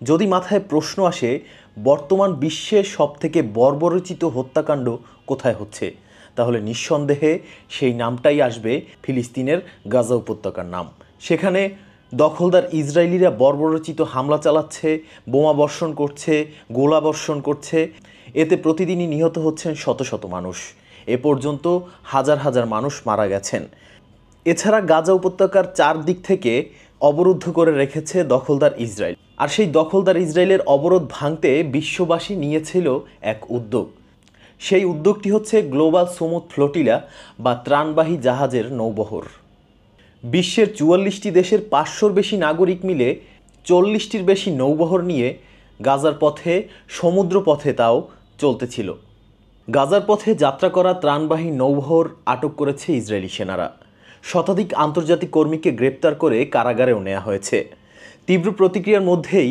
যদি মাথায় প্রশ্ন আসে বর্তমান বিশ্বের সবথেকে বর্বরচিত হত্যাকাণ্ড কোথায় হচ্ছে, তাহলে নিঃসন্দেহে সেই নামটাই আসবে ফিলিস্তিনের গাজা উপত্যকার নাম। সেখানে দখলদার ইসরায়েলিরা বর্বরচিত হামলা চালাচ্ছে, বোমা বর্ষণ করছে, গোলা বর্ষণ করছে। এতে প্রতিদিনই নিহত হচ্ছেন শত শত মানুষ। এ পর্যন্ত হাজার হাজার মানুষ মারা গেছেন। এছাড়া গাজা উপত্যকার চারদিক থেকে অবরুদ্ধ করে রেখেছে দখলদার ইসরায়েল। আর সেই দখলদার ইসরায়েলের অবরোধ ভাঙতে বিশ্ববাসী নিয়েছিল এক উদ্যোগ। সেই উদ্যোগটি হচ্ছে গ্লোবাল সমুদ্র ফ্লোটিলা বা ত্রাণবাহী জাহাজের নৌবহর। বিশ্বের ৪৪টি দেশের ৫০০-র বেশি নাগরিক মিলে ৪০টির বেশি নৌবহর নিয়ে গাজার পথে, সমুদ্র পথে তাও চলতেছিল। গাজার পথে যাত্রা করা ত্রাণবাহী নৌবহর আটক করেছে ইসরায়েলি সেনারা। শতাধিক আন্তর্জাতিক কর্মীকে গ্রেপ্তার করে কারাগারেও নেওয়া হয়েছে। তীব্র প্রতিক্রিয়ার মধ্যেই